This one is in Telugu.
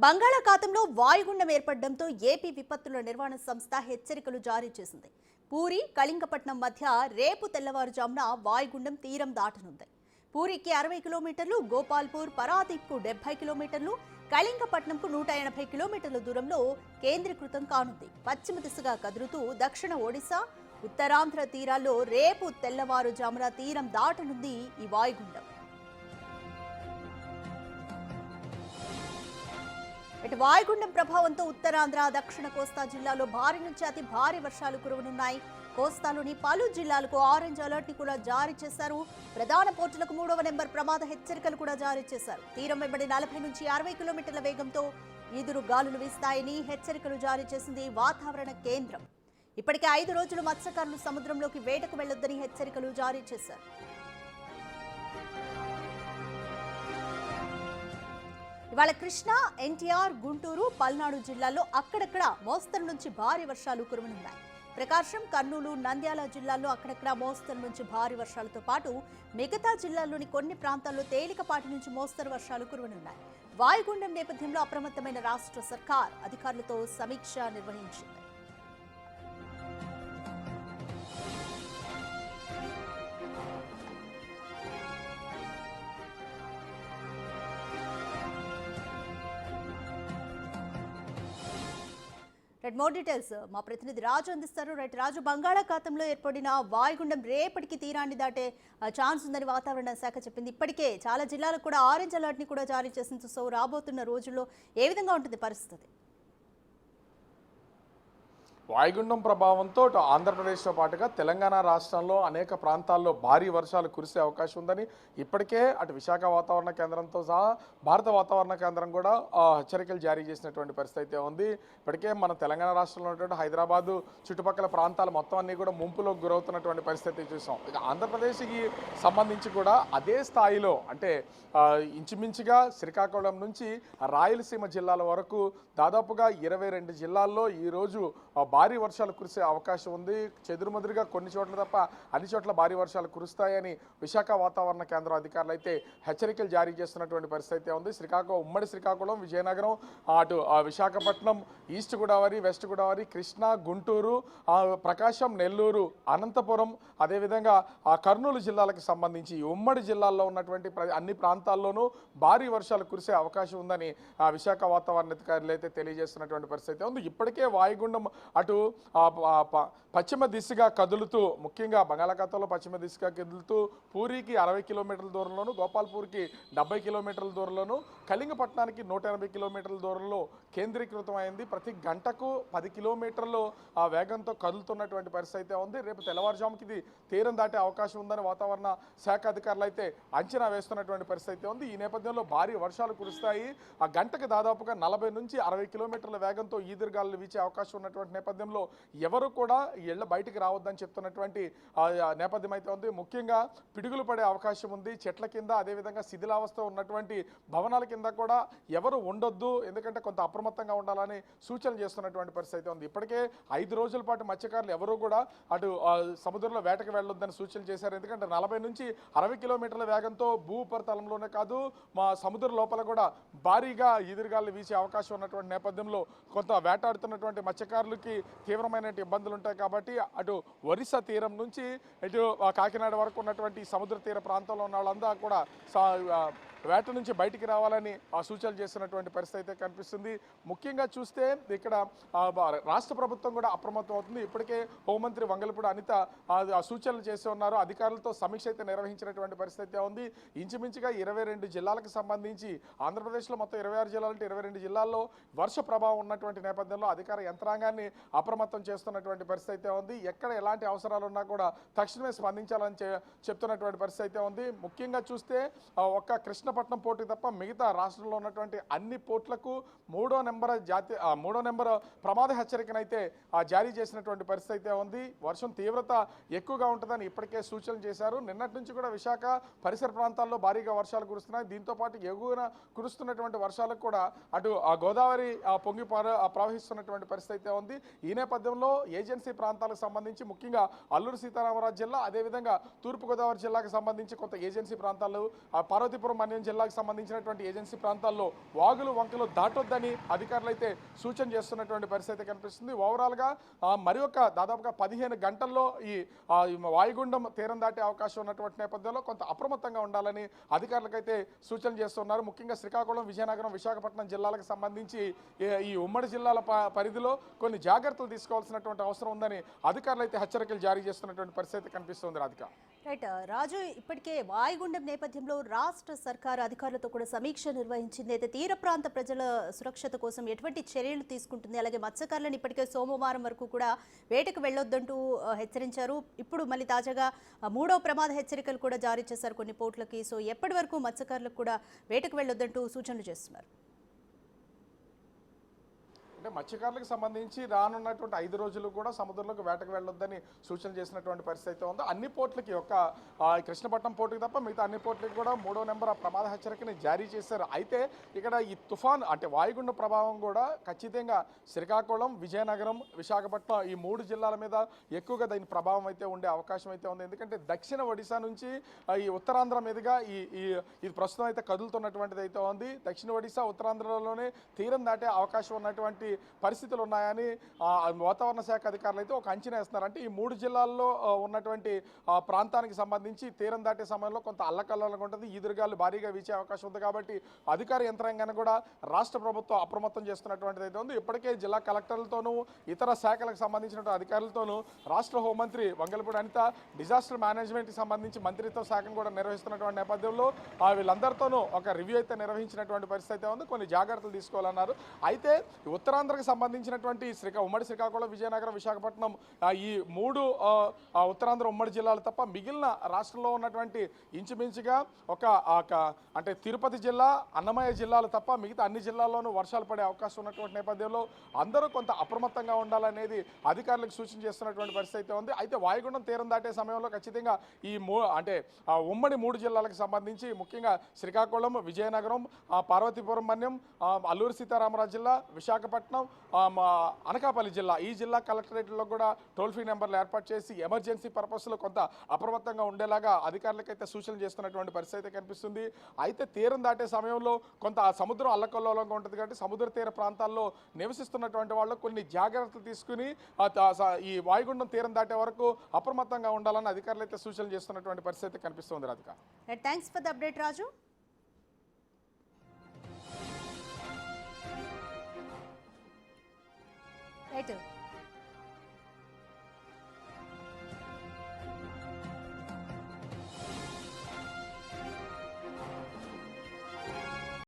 బంగాళాఖాతంలో వాయుగుండం ఏర్పడడంతో ఏపీ విపత్తుల నిర్వహణ సంస్థ హెచ్చరికలు జారీ చేసింది. పూరి, కళింగపట్నం మధ్య రేపు తెల్లవారుజామున వాయుగుండం తీరం దాటనుంది. పూరికి 60 కిలోమీటర్లు, గోపాల్పూర్, పరాదీప్కు 70 కిలోమీటర్లు, కళింగపట్నంకు 180 కిలోమీటర్ల దూరంలో కేంద్రీకృతం కానుంది. పశ్చిమ దిశగా కదులుతూ దక్షిణ ఒడిశా, ఉత్తరాంధ్ర తీరాల్లో రేపు తెల్లవారుజామున తీరం దాటనుంది ఈ వాయుగుండం. ఇటు వాయుగుండం ప్రభావంతో ఉత్తరాంధ్ర, దక్షిణ కోస్తా జిల్లాలో భారీ నుంచి అతి భారీ వర్షాలు కురవనున్నాయి. కోస్తాలోని పలు జిల్లాలకు ఆరెంజ్ అలర్ట్ ని కూడా జారీ చేశారు. ప్రధాన పోర్టులకు 3వ నెంబర్ ప్రమాద హెచ్చరికలు కూడా జారీ చేశారు. తీరం వెంబడి 40 నుంచి 60 కిలోమీటర్ల వేగంతో ఈదురు గాలులు వీస్తాయని హెచ్చరికలు జారీ చేసింది వాతావరణ కేంద్రం. ఇప్పటికే 5 రోజులు మత్స్యకారులు సముద్రంలోకి వేటకు వెళ్లొద్దని హెచ్చరికలు జారీ చేశారు. ఇవాళ కృష్ణా, ఎన్టీఆర్, గుంటూరు, పల్నాడు జిల్లాల్లో అక్కడక్కడ మోస్తరు నుంచి భారీ వర్షాలు కురవనున్నాయి. ప్రకాశం, కర్నూలు, నంద్యాల జిల్లాల్లో అక్కడక్కడ మోస్తరు నుంచి భారీ వర్షాలతో పాటు మిగతా జిల్లాల్లోని కొన్ని ప్రాంతాల్లో తేలికపాటి నుంచి మోస్తరు వర్షాలు కురవనున్నాయి. వాయుగుండం నేపథ్యంలో అప్రమత్తమైన రాష్ట్ర సర్కార్ అధికారులతో సమీక్ష నిర్వహించింది. మోర్ డీటెయిల్స్ మా ప్రతినిధి రాజు అందిస్తారు. రాజు, బంగాళాఖాతంలో ఏర్పడిన వాయుగుండం రేపటికి తీరాన్ని దాటే ఛాన్స్ ఉందని వాతావరణ శాఖ చెప్పింది. ఇప్పటికే చాలా జిల్లాలకు కూడా ఆరెంజ్ అలర్ట్ ని కూడా జారీ చేసింది. సో రాబోతున్న రోజుల్లో ఏ విధంగా ఉంటుంది పరిస్థితి? వాయుగుండం ప్రభావంతో ఆంధ్రప్రదేశ్తో పాటుగా తెలంగాణ రాష్ట్రంలో అనేక ప్రాంతాల్లో భారీ వర్షాలు కురిసే అవకాశం ఉందని ఇప్పటికే అటు విశాఖ వాతావరణ కేంద్రంతో సహా భారత వాతావరణ కేంద్రం కూడా హెచ్చరికలు జారీ చేసినటువంటి పరిస్థితి అయితే ఉంది. ఇప్పటికే మన తెలంగాణ రాష్ట్రంలో ఉన్నటువంటి హైదరాబాదు చుట్టుపక్కల ప్రాంతాలు మొత్తం అన్నీ కూడా ముంపులోకి గురవుతున్నటువంటి పరిస్థితి చూసాం. ఇక ఆంధ్రప్రదేశ్కి సంబంధించి కూడా అదే స్థాయిలో అంటే ఇంచుమించుగా శ్రీకాకుళం నుంచి రాయలసీమ జిల్లాల వరకు దాదాపుగా 22 జిల్లాల్లో ఈరోజు భారీ వర్షాలు కురిసే అవకాశం ఉంది. చెదురుమదురుగా కొన్ని చోట్ల తప్ప అన్ని చోట్ల భారీ వర్షాలు కురుస్తాయని విశాఖ వాతావరణ కేంద్రం అధికారులు అయితే హెచ్చరికలు జారీ చేస్తున్నటువంటి పరిస్థితి ఉంది. ఉమ్మడి శ్రీకాకుళం, విజయనగరం, అటు విశాఖపట్నం, ఈస్ట్ గోదావరి, వెస్ట్ గోదావరి, కృష్ణా, గుంటూరు, ప్రకాశం, నెల్లూరు, అనంతపురం, అదేవిధంగా కర్నూలు జిల్లాలకు సంబంధించి ఉమ్మడి జిల్లాల్లో ఉన్నటువంటి అన్ని ప్రాంతాల్లోనూ భారీ వర్షాలు కురిసే అవకాశం ఉందని విశాఖ వాతావరణ అధికారులు అయితే తెలియజేస్తున్నటువంటి పరిస్థితి ఉంది. ఇప్పటికే వాయుగుండం అటు పశ్చిమ దిశగా కదులుతూ, ముఖ్యంగా బంగాళాఖాతంలో పశ్చిమ దిశగా కదులుతూ పూరికి 60 కిలోమీటర్ల దూరంలోను, గోపాల్పూర్కి 70 కిలోమీటర్ల దూరంలోను, కళింగపట్నానికి 180 కిలోమీటర్ల దూరంలో కేంద్రీకృతం అయింది. ప్రతి గంటకు 10 కిలోమీటర్లు వేగంతో కదులుతున్నటువంటి పరిస్థితి ఉంది. రేపు తెల్లవారుజాముకి ఇది తీరం దాటే అవకాశం ఉందని వాతావరణ శాఖ అధికారులు అయితే అంచనా వేస్తున్నటువంటి పరిస్థితి ఉంది. ఈ నేపథ్యంలో భారీ వర్షాలు కురుస్తాయి. ఆ గంటకు దాదాపుగా 40 నుంచి 60 కిలోమీటర్ల వేగంతో ఈదురుగాలు వీచే అవకాశం ఉన్నటువంటి నేపథ్యంలో ఎవరు కూడా ఇళ్ల బయటికి రావద్దని చెప్తున్నటువంటి నేపథ్యం అయితే ఉంది. ముఖ్యంగా పిడుగులు పడే అవకాశం ఉంది. చెట్ల కింద, అదేవిధంగా శిథిలావస్థ ఉన్నటువంటి భవనాల కింద కూడా ఎవరు ఉండొద్దు, ఎందుకంటే కొంత అప్రమత్తంగా ఉండాలని సూచనలు చేస్తున్నటువంటి పరిస్థితి ఉంది. ఇప్పటికే 5 రోజుల పాటు మత్స్యకారులు ఎవరు కూడా అటు సముద్రంలో వేటకు వెళ్ళొద్దని సూచనలు చేశారు. ఎందుకంటే 40 నుంచి 60 కిలోమీటర్ల వేగంతో భూ ఉపరితలంలోనే కాదు మా సముద్ర లోపల కూడా భారీగా ఈదురుగాలు వీచే అవకాశం ఉన్నటువంటి నేపథ్యంలో కొంత వేటాడుతున్నటువంటి మత్స్యకారులకి తీవ్రమైన ఇబ్బందులు ఉంటాయి. కాబట్టి అటు ఒరిస్సా తీరం నుంచి ఇటు కాకినాడ వరకు ఉన్నటువంటి సముద్ర తీర ప్రాంతంలో ఉన్న వాళ్ళంతా కూడా వేట నుంచి బయటికి రావాలని సూచనలు చేస్తున్నటువంటి పరిస్థితి అయితే కనిపిస్తుంది. ముఖ్యంగా చూస్తే ఇక్కడ రాష్ట్ర ప్రభుత్వం కూడా అప్రమత్తం అవుతుంది. ఇప్పటికే హోంమంత్రి వంగలపూడి అనిత సూచనలు చేసి ఉన్నారు. అధికారులతో సమీక్ష అయితే నిర్వహించినటువంటి పరిస్థితి ఉంది. ఇంచుమించుగా 22 జిల్లాలకు సంబంధించి ఆంధ్రప్రదేశ్లో మొత్తం 26 జిల్లాలంటే 22 జిల్లాల్లో వర్ష ప్రభావం ఉన్నటువంటి నేపథ్యంలో అధికార యంత్రాంగాన్ని అప్రమత్తం చేస్తున్నటువంటి పరిస్థితి ఉంది. ఎక్కడ ఎలాంటి అవసరాలు ఉన్నా కూడా తక్షణమే స్పందించాలని చెప్తున్నటువంటి పరిస్థితి ఉంది. ముఖ్యంగా చూస్తే ఒక్క కృష్ణపట్నం పోర్టు తప్ప మిగతా రాష్ట్రంలో ఉన్నటువంటి అన్ని పోర్టులకు 3వ నెంబర్ ప్రమాద హెచ్చరికనైతే జారీ చేసినటువంటి పరిస్థితి ఉంది. వర్షం తీవ్రత ఎక్కువగా ఉంటుందని ఇప్పటికే సూచనలు చేశారు. నిన్నటి నుంచి కూడా విశాఖ పరిసర ప్రాంతాల్లో భారీగా వర్షాలు కురుస్తున్నాయి. దీంతో పాటు ఎగువన కురుస్తున్నటువంటి వర్షాలకు కూడా అటు గోదావరి పొంగి ప్రవహిస్తున్నటువంటి పరిస్థితి ఉంది. ఈ నేపథ్యంలో ఏజెన్సీ ప్రాంతాలకు సంబంధించి ముఖ్యంగా అల్లూరు సీతారామరాజు జిల్లా, అదేవిధంగా తూర్పుగోదావరి జిల్లాకు సంబంధించి కొంత ఏజెన్సీ ప్రాంతాలు, పార్వతీపురం మన్యం జిల్లాకు సంబంధించినటువంటి ఏజెన్సీ ప్రాంతాల్లో వాగులు వంకలు దాటొద్దని అధికారులు అయితే సూచన చేస్తున్నటువంటి పరిస్థితి కనిపిస్తుంది. ఓవరాల్గా మరి ఒక దాదాపుగా 15 గంటల్లో ఈ వాయుగుండం తీరం దాటే అవకాశం ఉన్నటువంటి నేపథ్యంలో కొంత అప్రమత్తంగా ఉండాలని అధికారులకైతే సూచన చేస్తున్నారు. ముఖ్యంగా శ్రీకాకుళం, విజయనగరం, విశాఖపట్నం జిల్లాలకు సంబంధించి ఈ ఉమ్మడి జిల్లాల పరిధిలో కొన్ని జాగ్రత్తలు తీసుకోవాల్సినటువంటి అవసరం ఉందని అధికారులు అయితే హెచ్చరికలు జారీ చేస్తున్నటువంటి పరిస్థితి కనిపిస్తుంది. రాధిక. రైట్ రాజు, ఇప్పటికే వాయుగుండం నేపథ్యంలో రాష్ట్ర సర్కారు అధికారులతో కూడా సమీక్ష నిర్వహించింది. అయితే తీర ప్రాంత ప్రజల సురక్షత కోసం ఎటువంటి చర్యలు తీసుకుంటుంది, అలాగే మత్స్యకారులను ఇప్పటికే సోమవారం వరకు కూడా వేటకు వెళ్ళొద్దంటూ హెచ్చరించారు. ఇప్పుడు మళ్ళీ తాజాగా 3వ ప్రమాద హెచ్చరికలు కూడా జారీ చేశారు కొన్ని పోర్టులకి. సో ఎప్పటి వరకు మత్స్యకారులకు కూడా వేటకు వెళ్ళొద్దంటూ సూచనలు చేస్తున్నారు? అంటే మత్స్యకారులకు సంబంధించి రానున్నటువంటి 5 రోజులు కూడా సముద్రంలోకి వేటకు వెళ్ళొద్దని సూచన చేసినటువంటి పరిస్థితి ఉంది. అన్ని పోర్టులకి కృష్ణపట్నం పోర్టుకి తప్ప మిగతా అన్ని పోర్టులకి కూడా 3వ నెంబర్ ప్రమాద హెచ్చరికని జారీ చేశారు. అయితే ఇక్కడ ఈ తుఫాన్ అంటే వాయుగుండ ప్రభావం కూడా ఖచ్చితంగా శ్రీకాకుళం, విజయనగరం, విశాఖపట్నం ఈ 3 జిల్లాల మీద ఎక్కువగా దీని ప్రభావం అయితే ఉండే అవకాశం అయితే ఉంది. ఎందుకంటే దక్షిణ ఒడిశా నుంచి ఈ ఉత్తరాంధ్ర మీదుగా ఇది ప్రస్తుతం అయితే కదులుతున్నటువంటిది అయితే ఉంది. దక్షిణ ఒడిశా, ఉత్తరాంధ్రలోనే తీరం దాటే అవకాశం ఉన్నటువంటి పరిస్థితులు ఉన్నాయని వాతావరణ శాఖ అధికారులు అయితే ఒక అంచనా వేస్తున్నారు. అంటే ఈ 3 జిల్లాల్లో ఉన్నటువంటి ప్రాంతానికి సంబంధించి తీరం దాటే సమయంలో కొంత అల్లకల్లోలంగా ఉంటుంది. ఈదురుగాలు భారీగా వీచే అవకాశం ఉంది. కాబట్టి అధికార యంత్రాంగాన్ని కూడా రాష్ట్ర ప్రభుత్వం అప్రమత్తం చేస్తున్నటువంటిది అయితే ఉంది. ఇప్పటికే జిల్లా కలెక్టర్లతోనూ ఇతర శాఖలకు సంబంధించిన అధికారులతోనూ రాష్ట్ర హోంమంత్రి వంగలపూడి అనిత డిజాస్టర్ మేనేజ్మెంట్కి సంబంధించి మంత్రిత్వ శాఖను కూడా నిర్వహిస్తున్నటువంటి నేపథ్యంలో వీళ్ళందరితోనూ ఒక రివ్యూ అయితే నిర్వహించినటువంటి పరిస్థితి అయితే ఉంది. కొన్ని జాగ్రత్తలు తీసుకోవాలన్నారు. అయితే ఉత్తరాంధ్రకు సంబంధించినటువంటి ఉమ్మడి శ్రీకాకుళం, విజయనగరం, విశాఖపట్నం ఈ 3 ఉత్తరాంధ్ర ఉమ్మడి జిల్లాలు తప్ప మిగిలిన రాష్ట్రంలో ఉన్నటువంటి ఇంచుమించుగా అంటే తిరుపతి జిల్లా, అన్నమయ్య జిల్లాలు తప్ప మిగతా అన్ని జిల్లాల్లోనూ వర్షాలు పడే అవకాశం ఉన్నటువంటి నేపథ్యంలో అందరూ కొంత అప్రమత్తంగా ఉండాలనేది అధికారులకు సూచన చేస్తున్నటువంటి పరిస్థితి అయితే ఉంది. అయితే వాయుగుండం తీరం దాటే సమయంలో ఖచ్చితంగా ఈ ఉమ్మడి 3 జిల్లాలకు సంబంధించి ముఖ్యంగా శ్రీకాకుళం, విజయనగరం, పార్వతీపురం మన్యం, అల్లూరు సీతారామరాజు జిల్లా, విశాఖపట్నం, అనకాపల్లి జిల్లా ఈ జిల్లా కలెక్టరేట్లో కూడా టోల్ ఫ్రీ నెంబర్లు ఏర్పాటు చేసి ఎమర్జెన్సీ పర్పస్లో కొంత అప్రమత్తంగా ఉండేలాగా అధికారులకైతే సూచనలు చేస్తున్నటువంటి పరిస్థితి కనిపిస్తుంది. అయితే తీరం దాటే సమయంలో కొంత సముద్రం అల్లకల్లోలంగా ఉంటుంది కాబట్టి సముద్ర తీర ప్రాంతాల్లో నివసిస్తున్నటువంటి వాళ్ళు కొన్ని జాగ్రత్తలు తీసుకుని ఈ వాయుగుండం తీరం దాటే వరకు అప్రమత్తంగా ఉండాలని అధికారులు అయితే సూచనలు చేస్తున్నటువంటి పరిస్థితి కనిపిస్తుంది. Radhika. Thanks for the update Raju.